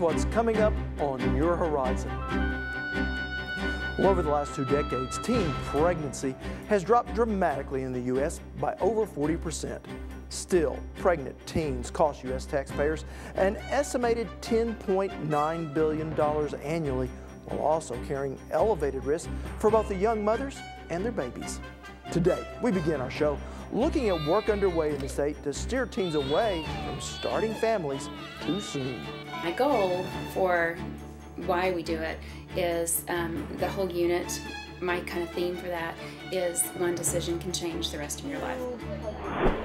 what's coming up on your horizon. Well, over the last 2 decades, teen pregnancy has dropped dramatically in the U.S. by over 40%. Still, pregnant teens cost U.S. taxpayers an estimated $10.9 billion annually, while also carrying elevated risks for both the young mothers and their babies. Today, we begin our show looking at work underway in the state to steer teens away from starting families too soon. My goal for why we do it is the whole unit. My kind of theme for that is one decision can change the rest of your life.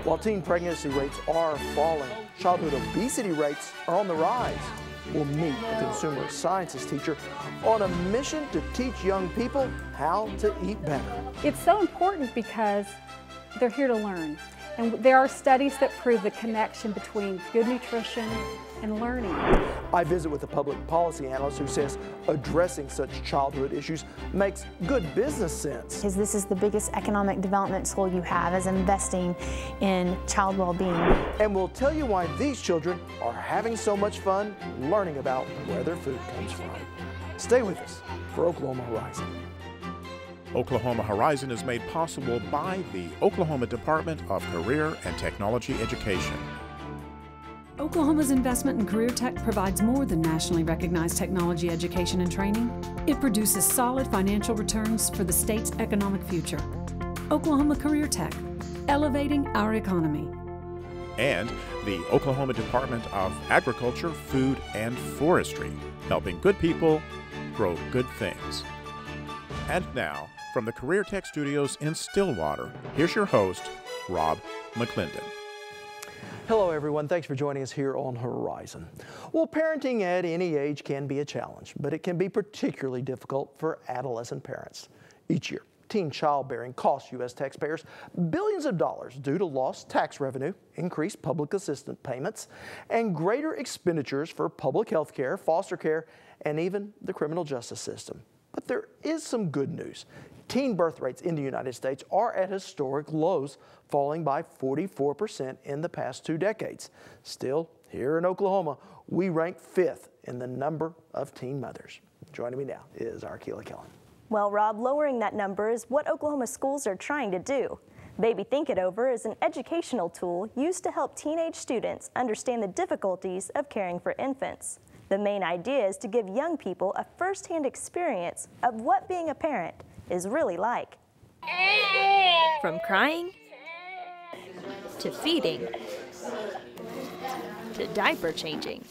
While teen pregnancy rates are falling, childhood obesity rates are on the rise. We'll meet a consumer sciences teacher on a mission to teach young people how to eat better. It's so important because they're here to learn. And there are studies that prove the connection between good nutrition and learning. I visit with a public policy analyst who says addressing such childhood issues makes good business sense. Because this is the biggest economic development tool you have, is investing in child well-being. And we'll tell you why these children are having so much fun learning about where their food comes from. Stay with us for Oklahoma Horizon. Oklahoma Horizon is made possible by the Oklahoma Department of Career and Technology Education. Oklahoma's investment in Career Tech provides more than nationally recognized technology education and training. It produces solid financial returns for the state's economic future. Oklahoma Career Tech, elevating our economy. And the Oklahoma Department of Agriculture, Food, and Forestry, helping good people grow good things. And now, from the Career Tech Studios in Stillwater, here's your host, Rob McClendon. Hello everyone, thanks for joining us here on Horizon. Well, parenting at any age can be a challenge, but it can be particularly difficult for adolescent parents. Each year, teen childbearing costs U.S. taxpayers billions of dollars due to lost tax revenue, increased public assistance payments, and greater expenditures for public health care, foster care, and even the criminal justice system. But there is some good news. Teen birth rates in the United States are at historic lows, falling by 44% in the past 2 decades. Still, here in Oklahoma, we rank 5th in the number of teen mothers. Joining me now is Arkila Kellen. Well, Rob, lowering that number is what Oklahoma schools are trying to do. Baby Think It Over is an educational tool used to help teenage students understand the difficulties of caring for infants. The main idea is to give young people a first-hand experience of what being a parent is really like. From crying, to feeding, to diaper changing.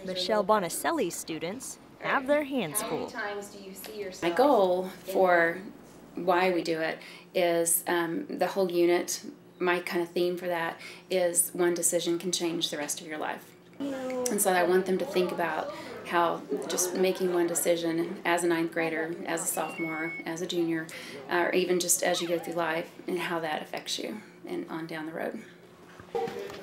Michelle Bonicelli's students have their hands full. My goal for why we do it is the whole unit. My kind of theme for that is one decision can change the rest of your life. And so I want them to think about how just making one decision as a 9th grader, as a sophomore, as a junior, or even just as you go through life, and how that affects you and on down the road.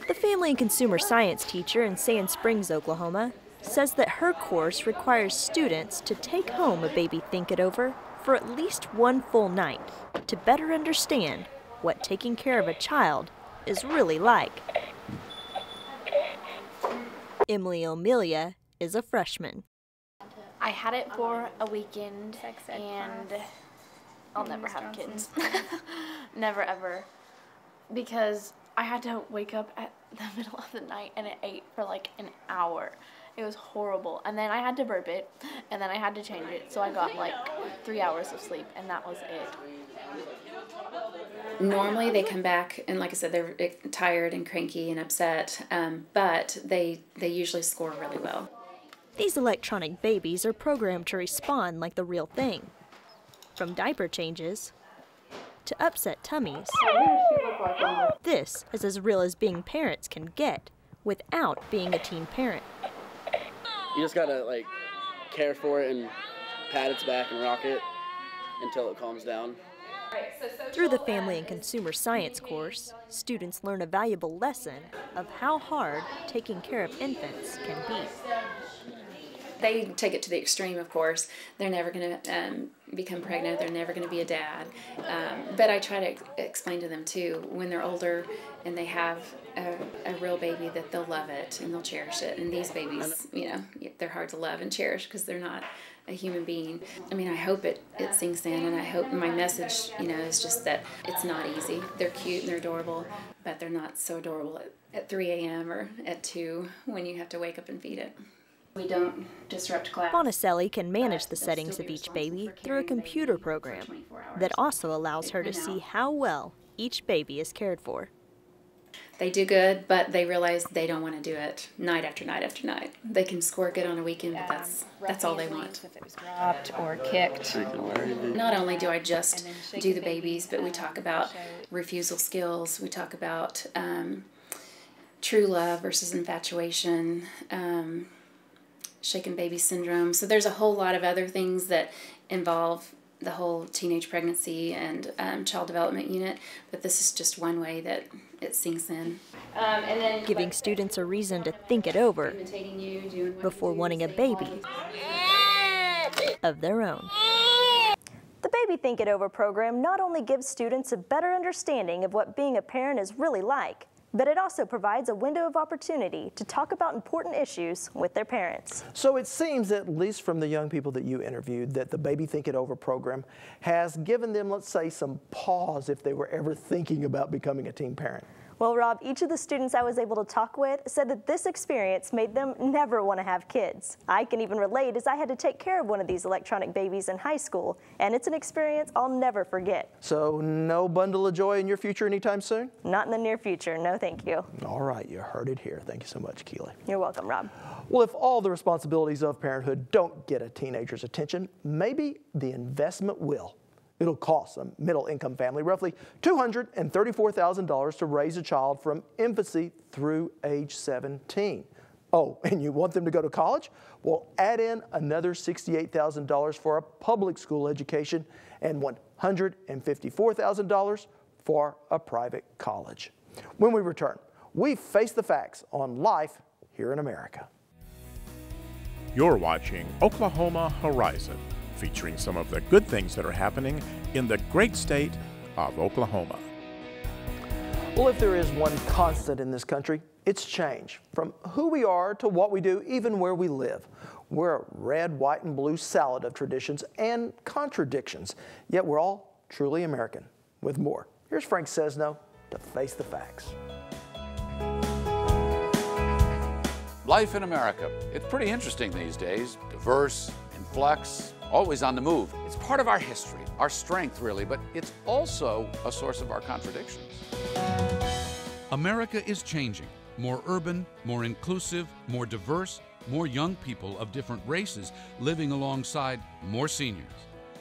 The family and consumer science teacher in Sand Springs, Oklahoma, says that her course requires students to take home a Baby Think It Over for at least one full night to better understand what taking care of a child is really like. Emily O'Melia is a freshman. I had it for a weekend and I'll never have kids. Never ever. Because I had to wake up at the middle of the night and it ate for like an hour. It was horrible. And then I had to burp it and then I had to change it. So I got like 3 hours of sleep and that was it. Normally they come back and, like I said, they're tired and cranky and upset, but they usually score really well. These electronic babies are programmed to respond like the real thing. From diaper changes to upset tummies. This is as real as being parents can get without being a teen parent. You just gotta care for it and pat its back and rock it until it calms down. Through the Family and Consumer Science course, students learn a valuable lesson of how hard taking care of infants can be. They take it to the extreme, of course. They're never going to become pregnant. They're never going to be a dad. But I try to explain to them, too, when they're older and they have a real baby, that they'll love it and they'll cherish it. And these babies, you know, they're hard to love and cherish because they're not a human being. I mean, I hope it sinks in, and I hope my message, you know, is just that it's not easy. They're cute and they're adorable, but they're not so adorable at 3 a.m. or at 2 when you have to wake up and feed it. We don't disrupt class. Bonicelli can manage the settings of each baby through a computer program that also allows her to see how well each baby is cared for. They do good, but they realize they don't want to do it night after night after night. They can score good on a weekend, but that's all they want. If it was dropped or kicked. Not only do I just do the babies, but we talk about refusal skills. We talk about true love versus infatuation, shaken baby syndrome. So there's a whole lot of other things that involve the whole teenage pregnancy and child development unit, but this is just one way that it sinks in. And then giving students a reason to think it over before wanting a baby of their own. The Baby Think It Over program not only gives students a better understanding of what being a parent is really like, but it also provides a window of opportunity to talk about important issues with their parents. So it seems, at least from the young people that you interviewed, that the Baby Think It Over program has given them, let's say, some pause if they were ever thinking about becoming a teen parent. Well, Rob, each of the students I was able to talk with said that this experience made them never want to have kids. I can even relate, as I had to take care of one of these electronic babies in high school, and it's an experience I'll never forget. So no bundle of joy in your future anytime soon? Not in the near future, no thank you. All right, you heard it here. Thank you so much, Keely. You're welcome, Rob. Well, if all the responsibilities of parenthood don't get a teenager's attention, maybe the investment will. It'll cost a middle-income family roughly $234,000 to raise a child from infancy through age 17. Oh, and you want them to go to college? Well, add in another $68,000 for a public school education and $154,000 for a private college. When we return, we face the facts on life here in America. You're watching Oklahoma Horizon, featuring some of the good things that are happening in the great state of Oklahoma. Well, if there is one constant in this country, it's change. From who we are to what we do, even where we live. We're a red, white, and blue salad of traditions and contradictions, yet we're all truly American. With more, here's Frank Sesno to face the facts. Life in America. It's pretty interesting these days. Diverse, in flux, always on the move. It's part of our history, our strength really, but it's also a source of our contradictions. America is changing. More urban, more inclusive, more diverse, more young people of different races living alongside more seniors.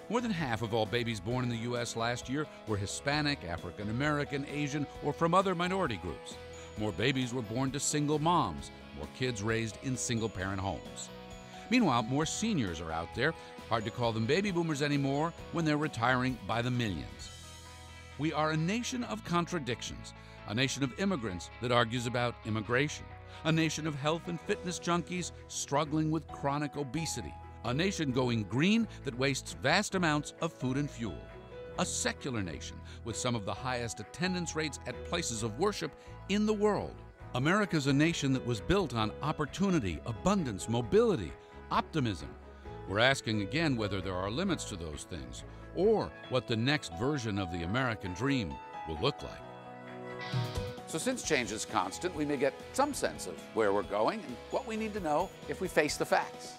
More than half of all babies born in the U.S. last year were Hispanic, African American, Asian, or from other minority groups. More babies were born to single moms, more kids raised in single-parent homes. Meanwhile, more seniors are out there. Hard to call them baby boomers anymore when they're retiring by the millions. We are a nation of contradictions, a nation of immigrants that argues about immigration, a nation of health and fitness junkies struggling with chronic obesity, a nation going green that wastes vast amounts of food and fuel, a secular nation with some of the highest attendance rates at places of worship in the world. America's a nation that was built on opportunity, abundance, mobility, optimism. We're asking again whether there are limits to those things, or what the next version of the American dream will look like. So since change is constant, we may get some sense of where we're going and what we need to know if we face the facts.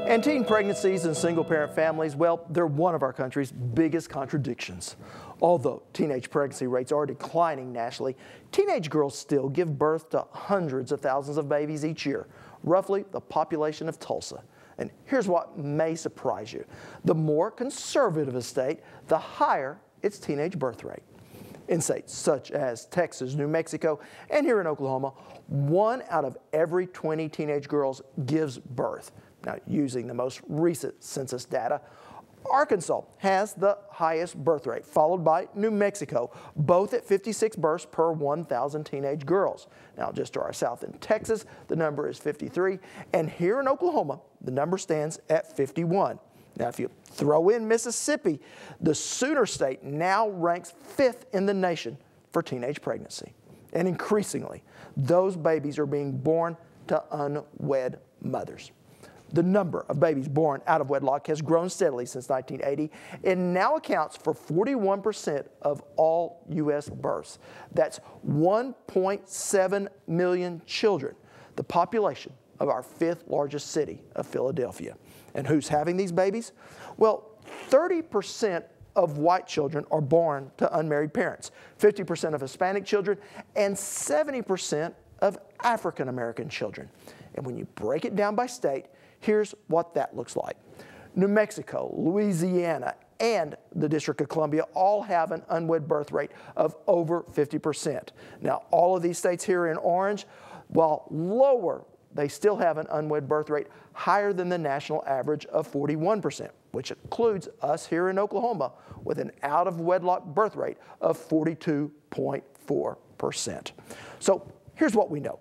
And teen pregnancies and single-parent families, well, they're one of our country's biggest contradictions. Although teenage pregnancy rates are declining nationally, teenage girls still give birth to hundreds of thousands of babies each year, roughly the population of Tulsa. And here's what may surprise you. The more conservative a state, the higher its teenage birth rate. In states such as Texas, New Mexico, and here in Oklahoma, 1 out of every 20 teenage girls gives birth. Now, using the most recent census data, Arkansas has the highest birth rate, followed by New Mexico, both at 56 births per 1,000 teenage girls. Now, just to our south in Texas, the number is 53, and here in Oklahoma, the number stands at 51. Now, if you throw in Mississippi, the Sooner State now ranks 5th in the nation for teenage pregnancy. And increasingly, those babies are being born to unwed mothers. The number of babies born out of wedlock has grown steadily since 1980 and now accounts for 41% of all U.S. births. That's 1.7 million children, the population of our 5th largest city of Philadelphia. And who's having these babies? Well, 30% of white children are born to unmarried parents, 50% of Hispanic children, and 70% of African American children. And when you break it down by state, here's what that looks like. New Mexico, Louisiana, and the District of Columbia all have an unwed birth rate of over 50%. Now, all of these states here in orange, while lower, they still have an unwed birth rate higher than the national average of 41%, which includes us here in Oklahoma with an out-of-wedlock birth rate of 42.4%. So here's what we know.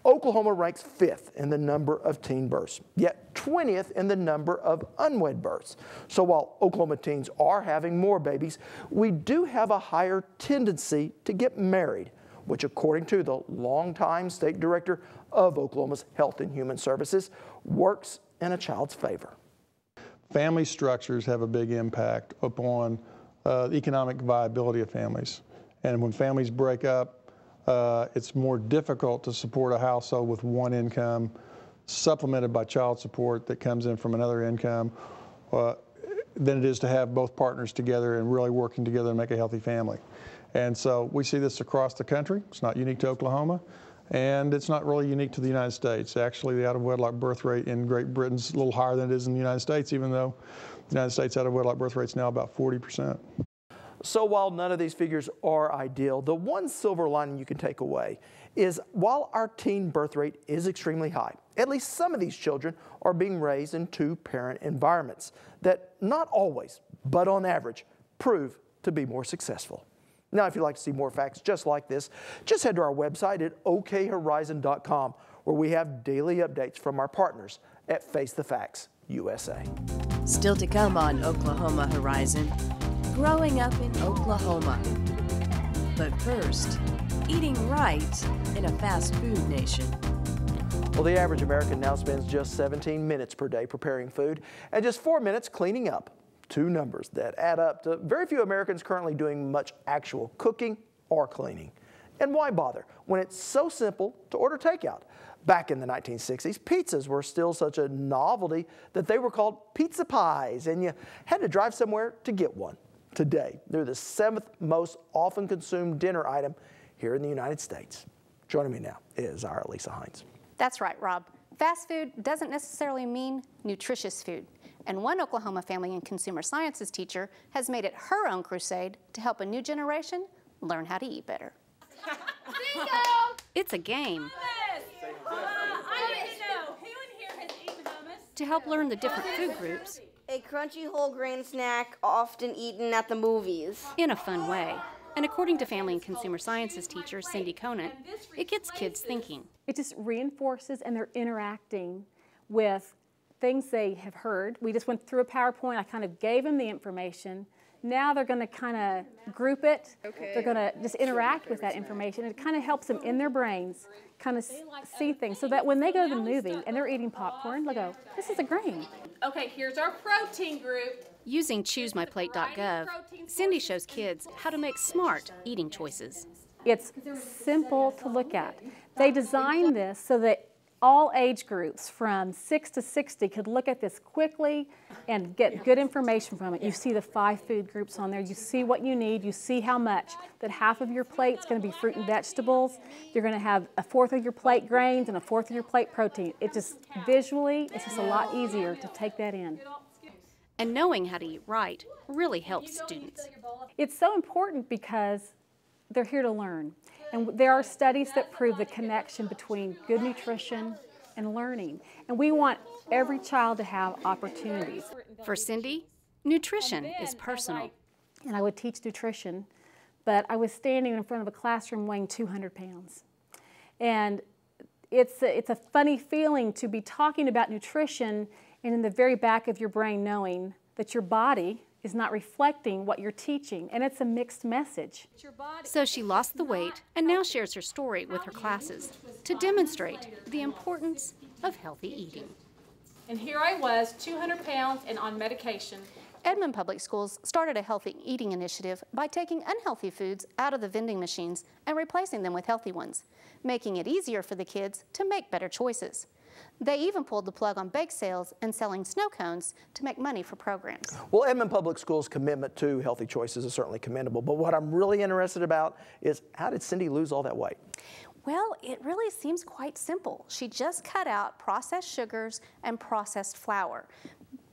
Oklahoma ranks 5th in the number of teen births, yet 20th in the number of unwed births. So while Oklahoma teens are having more babies, we do have a higher tendency to get married, which according to the longtime state director of Oklahoma's Health and Human Services, works in a child's favor. Family structures have a big impact upon the economic viability of families. And when families break up, it's more difficult to support a household with one income supplemented by child support that comes in from another income than it is to have both partners together and really working together to make a healthy family. And so we see this across the country. It's not unique to Oklahoma, and it's not really unique to the United States. Actually, the out-of-wedlock birth rate in Great Britain's a little higher than it is in the United States, even though the United States out-of-wedlock birth rate is now about 40%. So while none of these figures are ideal, the one silver lining you can take away is while our teen birth rate is extremely high, at least some of these children are being raised in two-parent environments that not always, but on average, prove to be more successful. Now, if you'd like to see more facts just like this, just head to our website at okhorizon.com, where we have daily updates from our partners at Face the Facts USA. Still to come on Oklahoma Horizon, growing up in Oklahoma. But first, eating right in a fast food nation. Well, the average American now spends just 17 minutes per day preparing food and just 4 minutes cleaning up. Two numbers that add up to very few Americans currently doing much actual cooking or cleaning. And why bother when it's so simple to order takeout? Back in the 1960s, pizzas were still such a novelty that they were called pizza pies, and you had to drive somewhere to get one. Today, they're the 7th most often consumed dinner item here in the United States. Joining me now is our Lisa Hines. That's right, Rob. Fast food doesn't necessarily mean nutritious food. And one Oklahoma family and consumer sciences teacher has made it her own crusade to help a new generation learn how to eat better. It's a game. To help learn the different food groups. A crunchy whole grain snack often eaten at the movies. In a fun way. And according to family and consumer sciences teacher Cindy Conant, it gets kids thinking. It just reinforces, and they're interacting with things they have heard. We just went through a PowerPoint. I kind of gave them the information. Now they're going to kind of group it. Okay. They're going to just interact with that information. It kind of helps them in their brains kind of see things so that when they go to the movie and they're eating popcorn, they'll go, this is a grain. Okay, here's our protein group. Using ChooseMyPlate.gov, Cindy shows kids how to make smart eating choices. It's simple to look at. They designed this so that all age groups from 6 to 60 could look at this quickly and get good information from it. You see the 5 food groups on there. You see what you need. You see how much. That half of your plate's going to be fruit and vegetables. You're going to have a fourth of your plate grains and a fourth of your plate protein. It just visually, it's just a lot easier to take that in. And knowing how to eat right really helps students. It's so important because they're here to learn. And there are studies that prove the connection between good nutrition and learning. And we want every child to have opportunities. For Cindy, Nutrition is personal. And I would teach nutrition, but I was standing in front of a classroom weighing 200 pounds. And it's a funny feeling to be talking about nutrition and in the very back of your brain knowing that your body is not reflecting what you're teaching, and it's a mixed message. So she lost the weight and now shares her story with her classes to demonstrate the importance of healthy eating. And here I was, 200 pounds and on medication. Edmond Public Schools started a healthy eating initiative by taking unhealthy foods out of the vending machines and replacing them with healthy ones, making it easier for the kids to make better choices. They even pulled the plug on bake sales and selling snow cones to make money for programs. Well, Edmond Public Schools' commitment to healthy choices is certainly commendable, but what I'm really interested about is how did Cindy lose all that weight? Well, it really seems quite simple. She just cut out processed sugars and processed flour,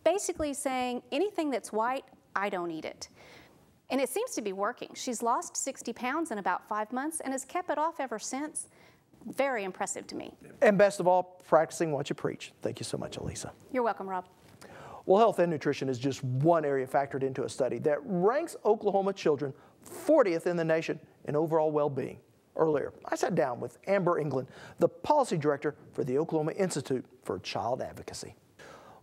basically saying anything that's white, I don't eat it. And it seems to be working. She's lost 60 pounds in about 5 months and has kept it off ever since. Very impressive to me. And best of all, practicing what you preach. Thank you so much, Elisa. You're welcome, Rob. Well, health and nutrition is just one area factored into a study that ranks Oklahoma children 40th in the nation in overall well-being. Earlier, I sat down with Amber England, the policy director for the Oklahoma Institute for Child Advocacy.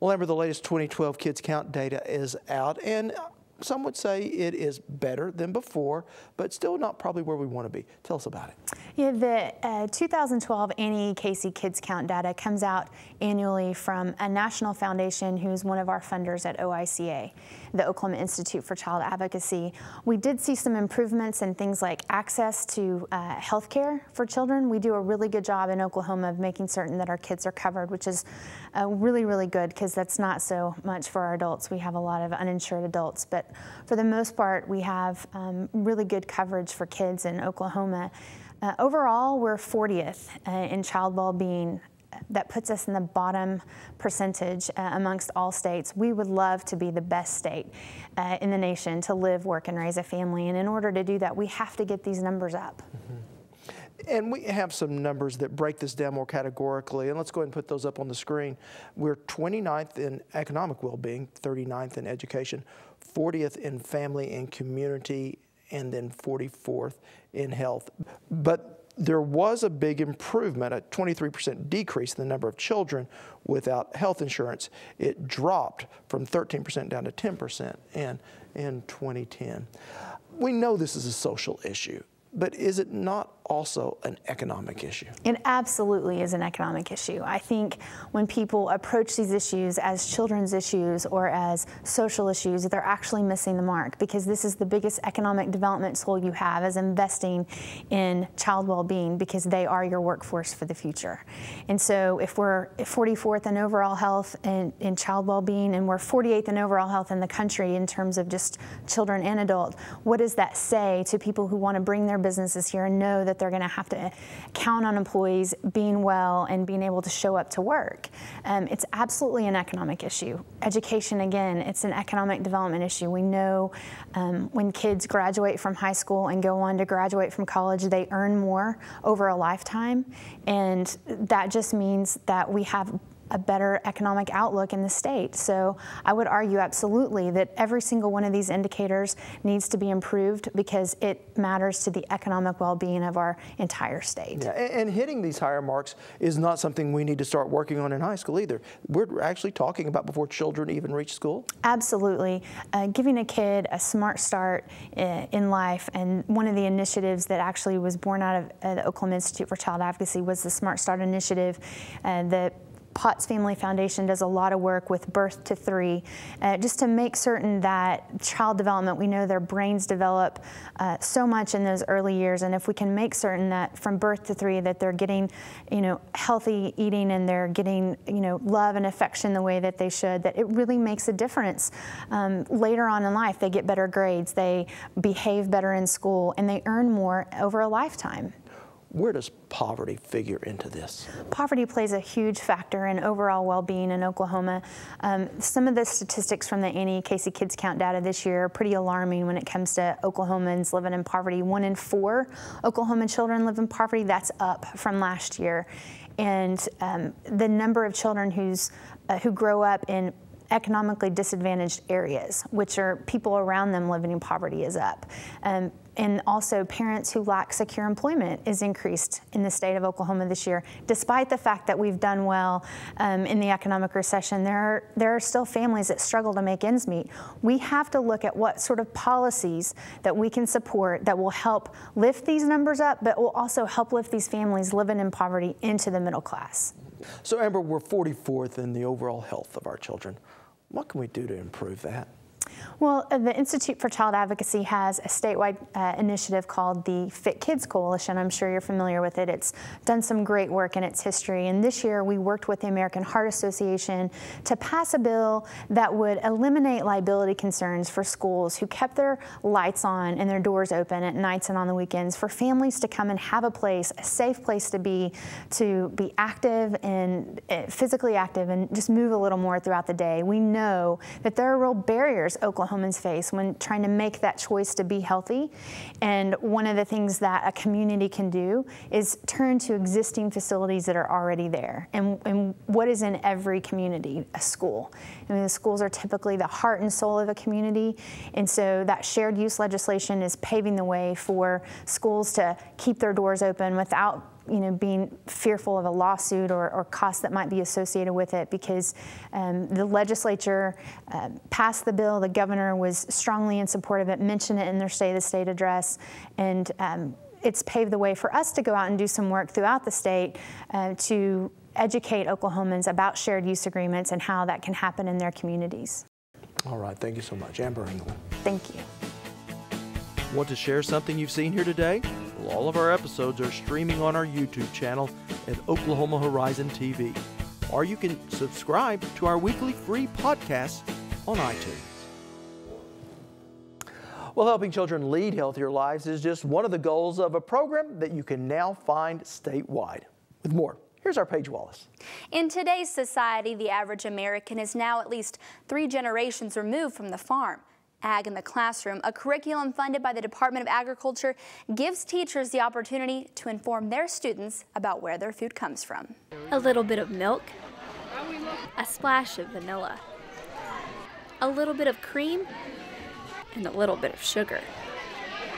Well, Amber, the latest 2012 Kids Count data is out, and some would say it is better than before, but still not probably where we want to be. Tell us about it. Yeah, the 2012 Annie Casey Kids Count data comes out annually from a national foundation who's one of our funders at OICA, the Oklahoma Institute for Child Advocacy. We did see some improvements in things like access to health care for children. We do a really good job in Oklahoma of making certain that our kids are covered, which is really, really good because that's not so much for our adults. We have a lot of uninsured adults, but for the most part, we have really good coverage for kids in Oklahoma. Overall, we're 40th in child well-being. That puts us in the bottom percentage amongst all states. We would love to be the best state in the nation to live, work, and raise a family. And in order to do that, we have to get these numbers up. And we have some numbers that break this down more categorically, and let's go ahead and put those up on the screen. We're 29th in economic well-being, 39th in education, 40th in family and community, and then 44th in health. But there was a big improvement, a 23% decrease in the number of children without health insurance. It dropped from 13% down to 10% in 2010. We know this is a social issue, but is it not also an economic issue? It absolutely is an economic issue. I think when people approach these issues as children's issues or as social issues, they're actually missing the mark, because this is the biggest economic development tool you have, is investing in child well-being, because they are your workforce for the future. And so if we're 44th in overall health and in child well-being, and we're 48th in overall health in the country in terms of just children and adults, what does that say to people who want to bring their businesses here and know that they're going to have to count on employees being well and being able to show up to work? It's absolutely an economic issue. Education, again, it's an economic development issue. We know when kids graduate from high school and go on to graduate from college, they earn more over a lifetime, and that just means that we have a better economic outlook in the state. So I would argue absolutely that every single one of these indicators needs to be improved, because it matters to the economic well-being of our entire state. Yeah, and hitting these higher marks is not something we need to start working on in high school either. We're actually talking about before children even reach school. Absolutely. Giving a kid a smart start in life, and one of the initiatives that actually was born out of the Oklahoma Institute for Child Advocacy was the Smart Start Initiative. The Potts Family Foundation does a lot of work with birth to 3, just to make certain that child development, we know their brains develop so much in those early years, and if we can make certain that from birth to 3 that they're getting, healthy eating, and they're getting, love and affection the way that they should, that it really makes a difference. Later on in life, they get better grades, they behave better in school, and they earn more over a lifetime. Where does poverty figure into this? Poverty plays a huge factor in overall well-being in Oklahoma. Some of the statistics from the Annie Casey Kids Count data this year are pretty alarming when it comes to Oklahomans living in poverty. 1 in 4 Oklahoma children live in poverty. That's up from last year. And the number of children who grow up in economically disadvantaged areas, which are people around them living in poverty, is up. And also parents who lack secure employment is increased in the state of Oklahoma this year. Despite the fact that we've done well in the economic recession, there are still families that struggle to make ends meet. We have to look at what sort of policies that we can support that will help lift these numbers up, but will also help lift these families living in poverty into the middle class. So Amber, we're 44th in the overall health of our children. What can we do to improve that? Well, the Institute for Child Advocacy has a statewide initiative called the Fit Kids Coalition. I'm sure you're familiar with it. It's done some great work in its history. And this year we worked with the American Heart Association to pass a bill that would eliminate liability concerns for schools who kept their lights on and their doors open at nights and on the weekends, for families to come and have a place, a safe place to be active and physically active and just move a little more throughout the day. We know that there are real barriers Oklahomans face when trying to make that choice to be healthy. And one of the things that a community can do is turn to existing facilities that are already there. And what is in every community? A school. I mean, the schools are typically the heart and soul of a community. And so that shared use legislation is paving the way for schools to keep their doors open without being fearful of a lawsuit or costs that might be associated with it, because the legislature passed the bill. The governor was strongly in support of it, mentioned it in their State of the State address, and it's paved the way for us to go out and do some work throughout the state to educate Oklahomans about shared use agreements and how that can happen in their communities. All right, thank you so much. Amber England. Thank you. Want to share something you've seen here today? Well, all of our episodes are streaming on our YouTube channel at Oklahoma Horizon TV. Or you can subscribe to our weekly free podcasts on iTunes. Well, helping children lead healthier lives is just one of the goals of a program that you can now find statewide. With more, here's our Paige Wallace. In today's society, the average American is now at least 3 generations removed from the farm. Ag in the Classroom, a curriculum funded by the Department of Agriculture, gives teachers the opportunity to inform their students about where their food comes from. A little bit of milk, a splash of vanilla, a little bit of cream, and a little bit of sugar.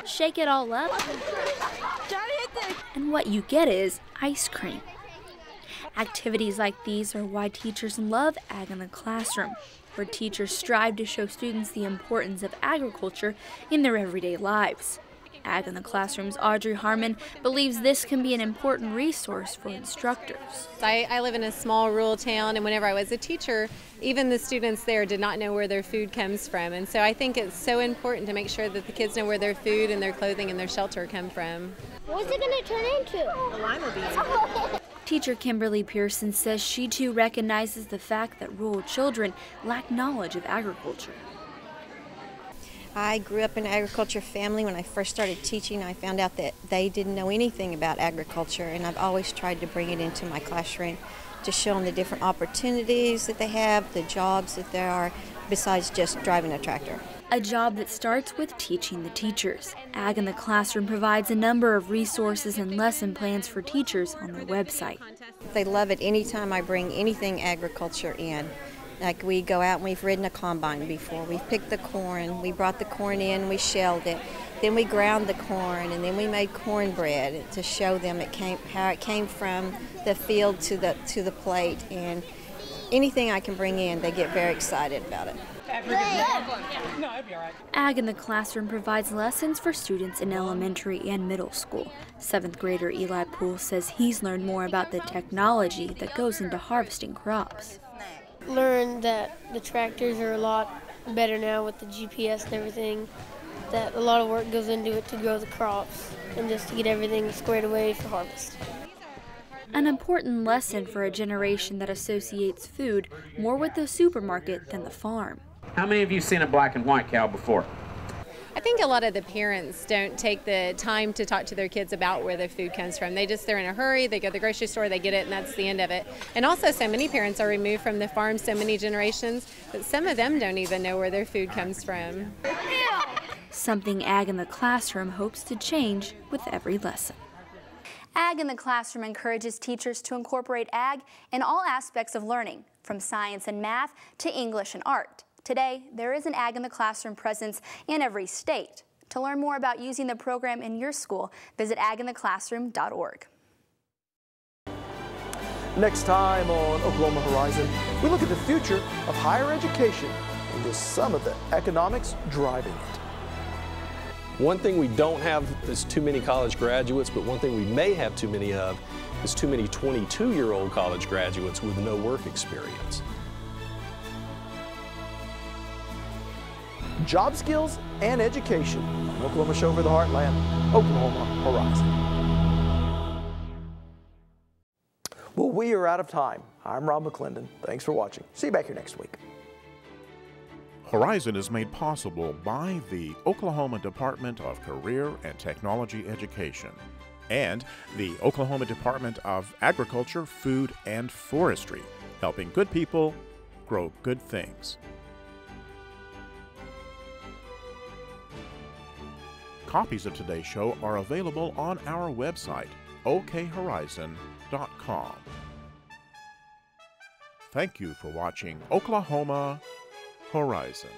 Shake it all up, and what you get is ice cream. Activities like these are why teachers love Ag in the Classroom, where teachers strive to show students the importance of agriculture in their everyday lives. Ag in the Classroom's Audrey Harmon believes this can be an important resource for instructors. I live in a small rural town, and whenever I was a teacher, even the students there did not know where their food comes from. And so I think it's so important to make sure that the kids know where their food and their clothing and their shelter come from. What's it going to turn into? A lima bean. Teacher Kimberly Pearson says she too recognizes the fact that rural children lack knowledge of agriculture. I grew up in an agriculture family. When I first started teaching, I found out that they didn't know anything about agriculture, and I've always tried to bring it into my classroom to show them the different opportunities that they have, the jobs that there are, besides just driving a tractor. A job that starts with teaching the teachers. Ag in the Classroom provides a number of resources and lesson plans for teachers on their website. They love it anytime I bring anything agriculture in. Like we go out and we've ridden a combine before. We've picked the corn, we brought the corn in, we shelled it. Then we ground the corn, and then we made cornbread to show them how it came from the field to the plate. And anything I can bring in, they get very excited about it. Ag in the Classroom provides lessons for students in elementary and middle school. 7th grader Eli Poole says he's learned more about the technology that goes into harvesting crops. Learned that the tractors are a lot better now with the GPS and everything, that a lot of work goes into it to grow the crops and just to get everything squared away for harvest. An important lesson for a generation that associates food more with the supermarket than the farm. How many of you seen a black and white cow before? I think a lot of the parents don't take the time to talk to their kids about where their food comes from. They're in a hurry, they go to the grocery store, they get it, and that's the end of it. And also so many parents are removed from the farm so many generations that some of them don't even know where their food comes from. Something Ag in the Classroom hopes to change with every lesson. Ag in the Classroom encourages teachers to incorporate ag in all aspects of learning, from science and math to English and art. Today, there is an Ag in the Classroom presence in every state. To learn more about using the program in your school, visit agintheclassroom.org. Next time on Oklahoma Horizon, we look at the future of higher education and just some of the economics driving it. One thing we don't have is too many college graduates, but one thing we may have too many of is too many 22-year-old college graduates with no work experience. Job skills and education. Oklahoma Show for the Heartland, Oklahoma Horizon. Well, we are out of time. I'm Rob McClendon. Thanks for watching. See you back here next week. Horizon is made possible by the Oklahoma Department of Career and Technology Education and the Oklahoma Department of Agriculture, Food, and Forestry, helping good people grow good things. Copies of today's show are available on our website, okhorizon.com. Thank you for watching Oklahoma Horizon.